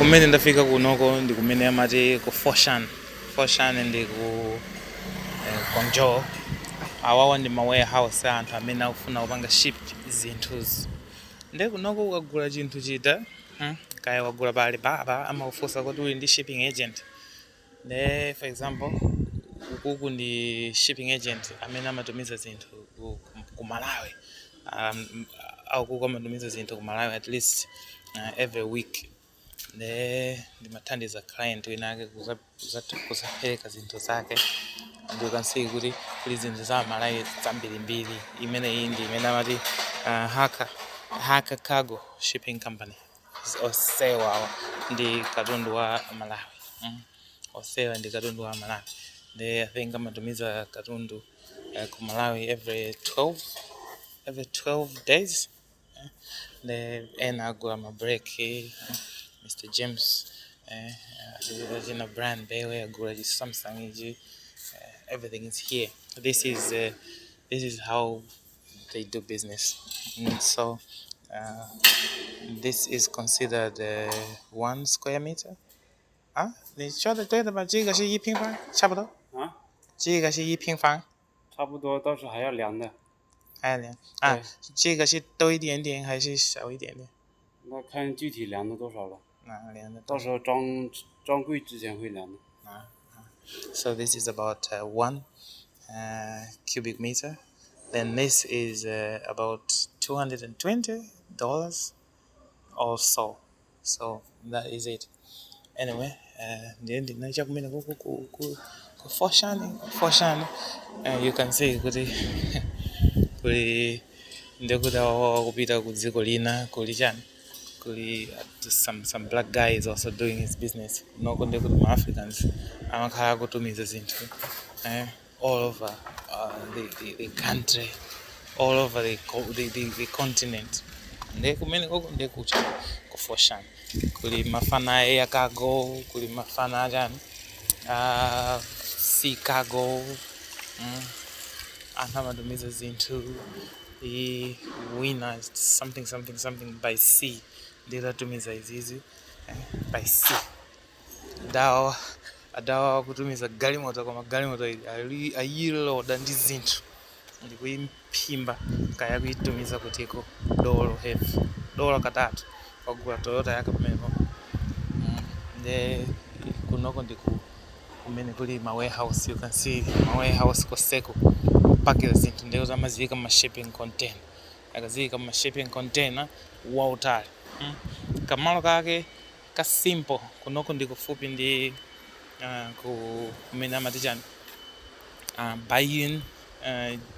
kumene ndafika kunoko ndi kumene amati ku Foshan ndi ku Guangzhou. Awawa ndi ma warehouse anthu amene akufuna kupanga ship zinthuzi. Nde kunoko ukagula chinthu chita kaya wagula pa Alibaba amakufunsa kuti uli ndi shipping agent. Nde for example ukuku ndi shipping agent amene amatumiza zinthu ku Malawi. Akuku amatumiza zinthu ku Malawi at least every week. Ndimathandiza client winake kuzapereka zinthu zake. And you can see kuti kuli zinthu za Malawi zambirimbiri. Imene amati Haka Cargo Shipping Company. Osewa ndi katundu wa Malawi. Osewa ndi katundu wa Malawi. I think amatumiza katundu ku Malawi every 12 days. Agula ma break Mr. James in a brand bewe agula Samsung everything is here. This is how they do business. So this is considered 1 square meter. 你说的对的吧？这个是1平方，差不多。这个是1平方。差不多，到时候还要量的。还要量这个是多一点点还是少一点点？那看具体量的多少了。量的。到时候装柜之前会量的。So this is about 1 cubic meter. Then this is about $220 or so. So that is it. Anyway, ndinacha kumene ku Foshan, you can see kuti ndekuda kupita ku dziko lina kuli chani kuli some black guy is also doing his business. Noko ndekuti ma Africans amakhala kutumiza zinthu all over the country, all over the continent. Kumene koko ndekucha ku Foshan. Kuli mafana ya cargo, kuli mafana chani sea cargo. Anthu amatumiza zinthu winner something by sea. Nditatumiza izizi by sea. Adawa kutumiza galimoto koma galimoto ayiloda ndi zinthu ndikuyiphimba kaya kuyitumiza kutiko dolo heavy dolo katatu kwagula Toyota yake pamenepo. Kunoko ndiku kumene kuli ma warehouse. You can see ma warehouse koseko pakira zinthu ndeko zamazika ma shipping container. Akazika ma shipping container wautali. Kamalo kake ka simple. Kunoko ndikufupi ndi kumene amati chani Bayin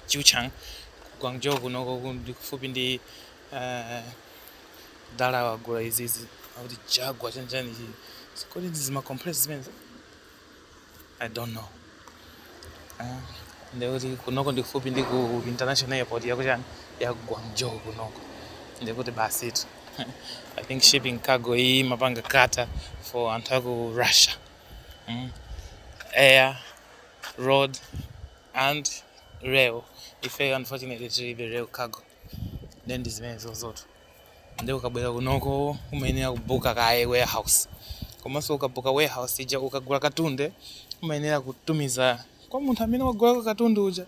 Jiuchang Guangzhou. Kunoko ndikufupi ndi dala wagula izizi auti Jaguar chanchani izi. Kodi ndizima compress zimene I don't know. Ndekuti kunoko ndikufupi ndi ku international airport yakuchani ya Guangzhou kunoko. Ndekuti basi itu. I think shipping cargo mapanga kata for antaku Russia. Air, road and rail. If unfortunately it be rail cargo. Then this means zozoto. Ndeko kabwera kunoko umayenera kubuka kaye warehouse. Komanso ukabuka warehouse ija ukagula katunde umayenera kutumiza kwa munthu amene wagula katundu uja.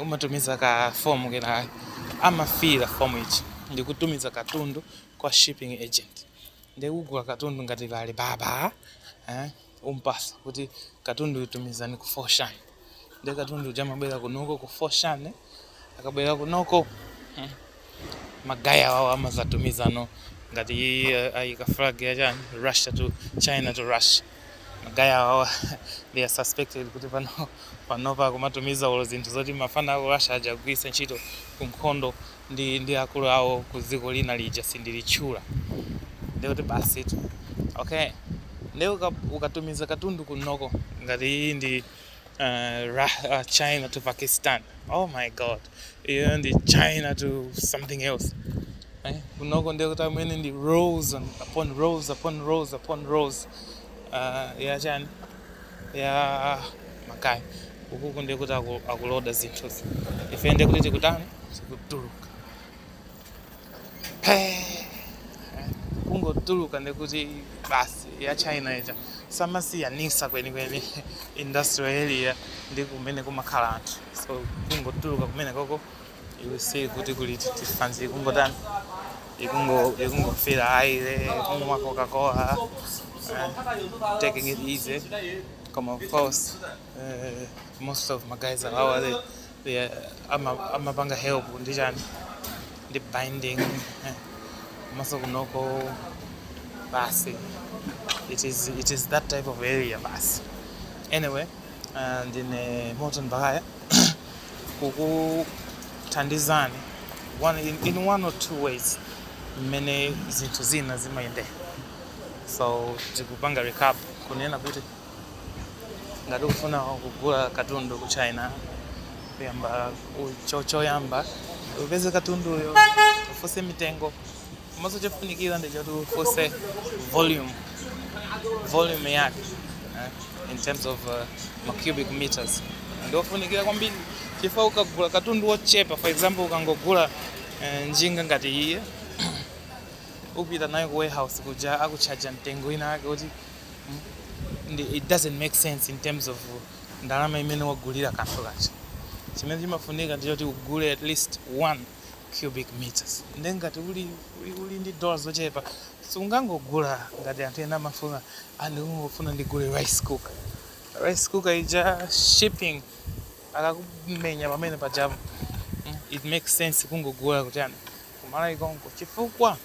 Umatumiza ka form kena amafila form ichi ndikutumiza katundu kwa shipping agent. Ndekugula katundu ngati pa Alibaba umpasa kuti katundu utumizani ku Foshan. Katundu uja mabwera kunoko ku Foshan. Akabwera kunoko Baghaya wawo amazatumizano ngati ayika flag ya chani Russia to China to Russia. Baghaya wawo they are suspected kuti panopa kumatumiza olo zinthu zoti mafana ako Russia ajagwisa ntchito ku nkhondo ndi akulu awo ku dziko lina lija sindilitchula. Ndekuti basi itu. Okay. Ndeko ukatumiza katundu kunoko ngati ndi China to Pakistan. Oh my God. And China to something else. Kunoko ndekuti amene ndi rows upon rows upon rows upon rows. Ya chani ya makai. Ukuku ndekuti akuloda zinthu. Ife ndekuti tikutani tikutuluka. kungotuluka ndekuti basi ya China ija samasiyanisa kwenikweni industrial area ndi kumene kumakhala anthu. So kungotuluka kumene koko you will see kuti kuli tifanzi kungotani ikungofira aire kungoma Coca-Cola, taking it easy. Come of course, most of my guys are out there. I'm a banga help ndijani the binding muscle kunoko basi. It is that type of area basi. Anyway, and in Morton Baghaya kuku tandizani in one or two ways many Zinthu zina zimayende. So tikupanga recap kunena kuti ngati ufuna kugula katundu ku China kuyamba choyamba upeze katunduyo ufuse mitengo komanso chofunikira ndi choti ufuse volume yake in terms of cubic meters ndofunikira kwambiri chifukwa ukagula katundu wochepa. For example ukangogula njinga ngati iye upita nayo ku warehouse kuja akuchaja mtengo ina yake kuti it doesn't make sense in terms of ndalama imene wagulira kanthu kacha. Chimene chimafunika ndi choti ugule at least 1 cubic meters. Ndi ngati uli ndi dollars zochepa sungangogula ngati anthu ena amafuna ungofuna ndigule rice cooker ija shipping akakumenya pamene pajapo. It makes sense kungogula kuti ani kumala ikonko chifukwa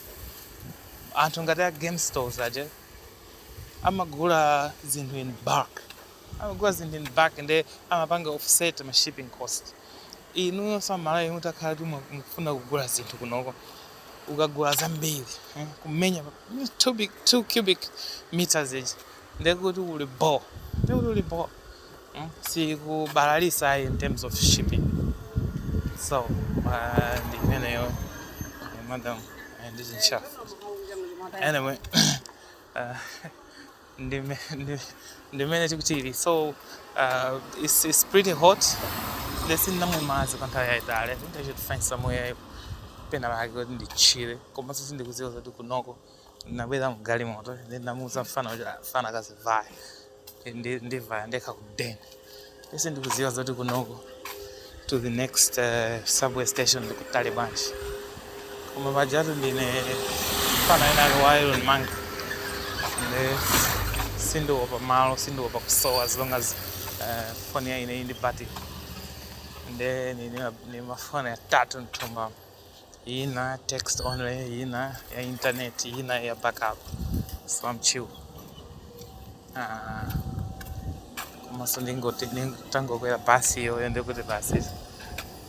anthu ngati a game stores aja amagula zinthu in bulk. And amapanga offset ma shipping cost. Inu samala inu takhala mufuna kugula zinthu kunoko ukagula zambiri kumenya 2 cubic meters iji ndekuti uli bo si kubalalisa in terms of shipping. So ndimeneyo madam and this is chef. Anyway, ndimene chikuchiri. So it's pretty hot. Lesi namu mazi kanthawi yaitali. I think I should find somewhere pena pake kuti ndichire komanso sindikudziwa zoti kunoko nabwera mgalimoto ndamuza mfana kazivaya ndivaya ndekha kudeni. Lesi ndikudziwa zoti kunoko to the next subway station ndikutali Bwanji. Koma pajatu ndine mfana ena wa Iron Man. Sindopa malo, sindopa kusowa as long as phone ya ine indi party. Ni mafone ya tatu ntumba. Ina text only, ina ya internet, ina ya backup. So I'm chill. Kumaso tango kwa basi yo yende kuti basi.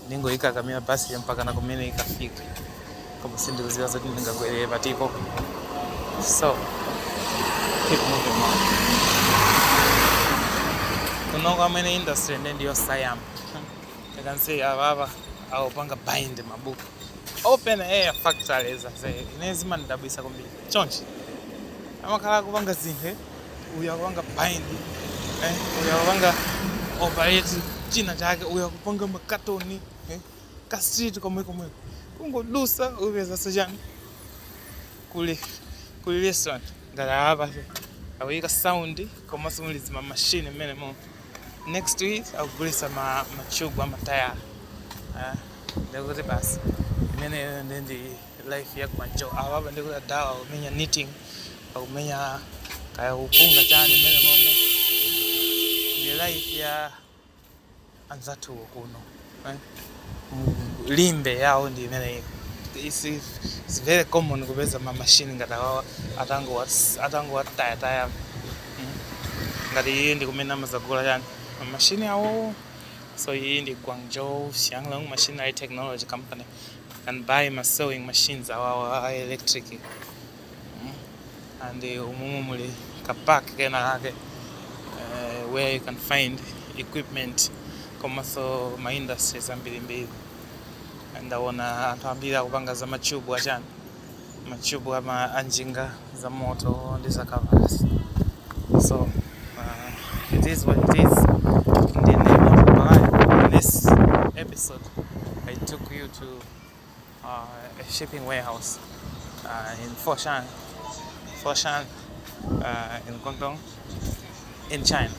Ningo ikakamia basi mpaka na kumene ikafika. Kama sindikuziwa zoti ndingakwere patiko. So keep moving on. Kunoko amene industry ndiyo sayamba. You can say ababa awupanga bind mabuku. Open air factories ase inezima ndabisa kumbili. Chonchi. Amakhala kupanga zinthu uyakupanga bind. Uyakupanga operate china chake uyakupanga makatoni. Ka street komwe. Kungodusa upeza sojani. Kuli restaurant. Ngala hapa awika sound komanso mulizima machine mmene mo. Next to it akugulisa machubu amatayala. Ndikuti basi imene ndi life ya kwanjo ababa ndikuti dawa umenya knitting akumenya kaya kupunga chani mmene momo ndi life ya anzatu kuno. Limbe yawo ndi imene it's very common kupeza machine ngati awa atango wataya ngati iye ndi kumene amazagula chani machine yawo. So iye ndi Guangzhou Xianglong Machinery Technology Company can buy my sewing machines awa electric. And umumu muli kapak kena kake where you can find equipment komanso ma industries ambirimbiri. And aona anthu ambiri akupanga za machubu achani machubu ama anjinga za moto ndi zakavasi. So it is what it is. In the name of Baghaya, in this episode I took you to a shipping warehouse in Foshan Foshan in Guangdong in China.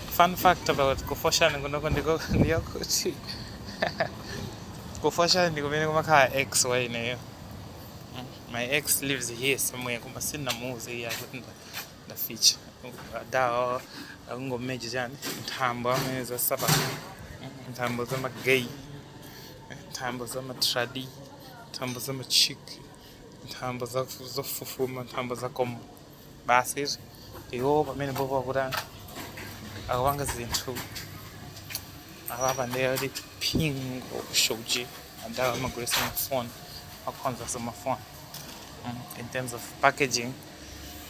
Fun fact about Foshan in Guangdong Foshan ni ex waine. My ex lives here somewhere kuma sina muzi ya the feature. Dao ngomeje jani ntambo ameza saba. Ntambo zama gay. Ntambo zama tradi. Ntambo zama chic. Ntambo za fufuma, ntambo za komo. Basir. Iyo pamene bobo akutana. Akawanga Zinthu. Awapa ndeyali pingo shoji. Adawa amagulisa phone. Akonza sama phone. In terms of packaging,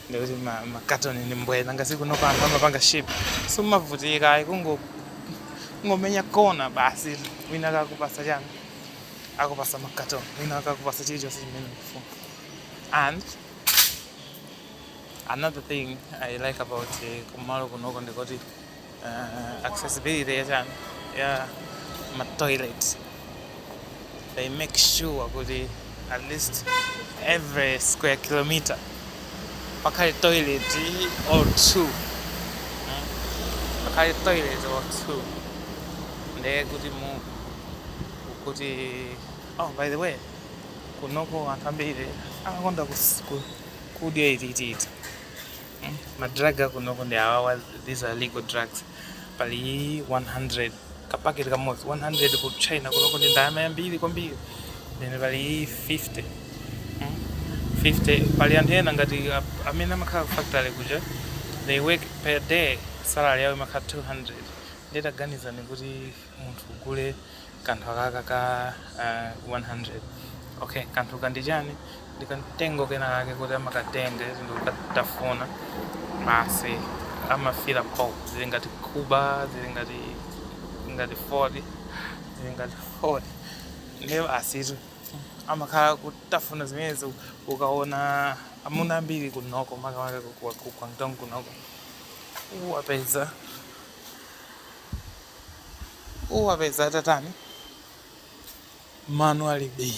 there was my carton in the way. And I said, "No, I'm going to ship." So my food, I go menya corner, basil. We na go pasa jang. I go pasa my carton. We na go pasa just phone. And another thing I like about Kumaro Kunogo and the accessibility, yeah, my toilet. They make sure at least every square kilometer pakali toilet or two. Pakali toilet or two. They oh, by the way, kunoko atambile akonda kudi it. Madraga kunoko ndi these are legal drugs. Pali 100 kapaketi kamosi 100 ku China kunoko ndi ndama mbili kwambiri. Then pali 50. 50 pali antena ngati amene amakhala factory kuja they work per day salary yawo imakhala 200 nditaganiza kuti munthu ugule kanthu akaka 100 okay kanthu kandijani ndikantengo kenakake kuti amakatenge ndikatafuna basi amafila po zili ngati kuba zili ngati 40 zili ngati 40 ndiyo asitu amakhala kutafuna zimenezo ukaona amuna ambiri kunoko makamaka ku Guangdong kunoko uwapeza tatani manually be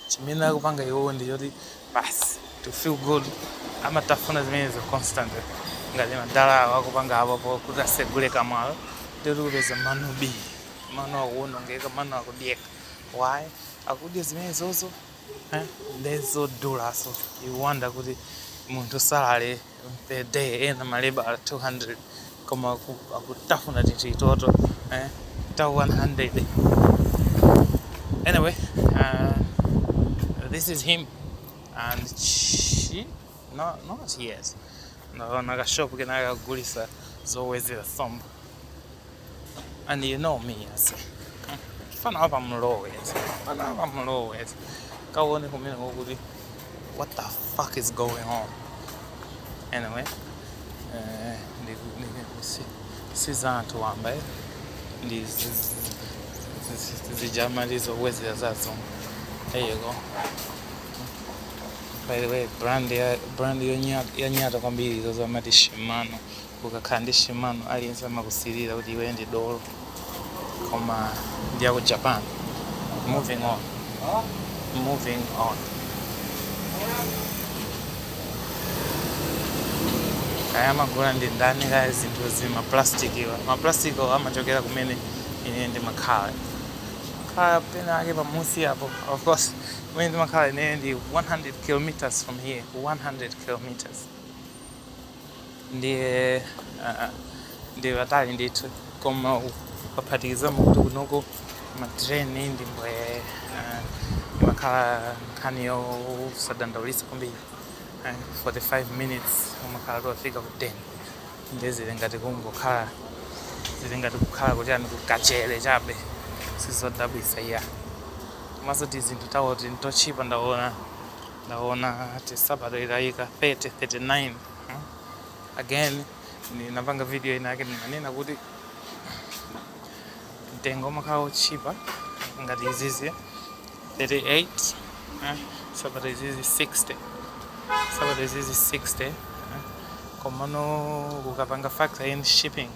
chimene akupanga iwo ndi choti basi to feel good amatafuna zimenezo constantly ngati madala akupanga apo kuti asegule kamalo ndikuti kupeza manu b manu akuwonongeka manu akudyeka why akudya zimenezozo ndezodula so you wonder kuti munthu salary per day ena maleba 200 koma akutafuna titoto ta 100 anyway this is him and she not yet naona kashopu kenakagulisa zowezera somba and you know me as fana hapa mlowezi kaone kumina kuti what the fuck is going on anyway sizanthu wamba zijamali zowezera zazo there you go by the way brand yonyata kwambiri zozo amati Shimano ukakhala ndi Shimano aliyense amakusilira kuti iwe ndi dolo koma ndiyaku Japan. Moving on. Kaya magula ndi ndani kaya zinthu zima plastic amachokera kumene ine ndi makhala pena ake pamusi hapo of course kumene ndi makhala ine ndi 100 kilometers from here 100 kilometers ndiye watali ndithu koma paphatikiza mutu kunoko matreni ndi mbwe imakhala nkhaniyo sadandaulisa kwambiri 45 minutes umakhala tofika ku 10 ndezile ngati kungokhala zili ngati kukhala kuti kukachere chabe sizodabwisa iya komanso tizinthu tawo tintochipa ndaona tisabato itayika 39 again ninapanga video inake ndinanena kuti mtengo umakhala uchipa ngati izizi 38 sabato izizi 60 sabato izizi 60 komano kukapanga factor in shipping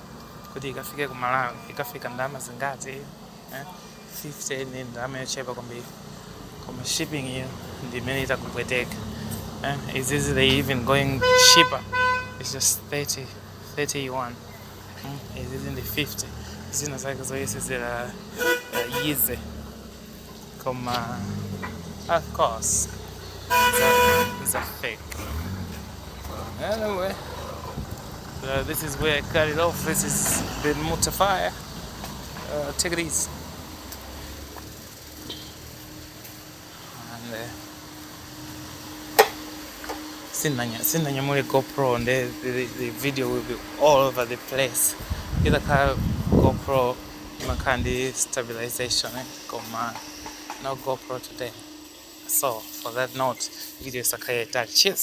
kuti ikafike ku Malawi ikafika ndama zingati 50 ni ndama yochepa kwambiri koma shipping iyo ndi imene itakupweteka It's easily even going cheaper. It's just 30, 31. It's in the 50. Zina zake zote zila easy. Of course, it's a fake. Anyway, this is where I cut it off. This is the motor fire. Take it easy. And Sinanyamule GoPro, and the video will be all over the place. Either car GoPro, Makandi stabilization, no GoPro today. So for that note, video sakaya cheers.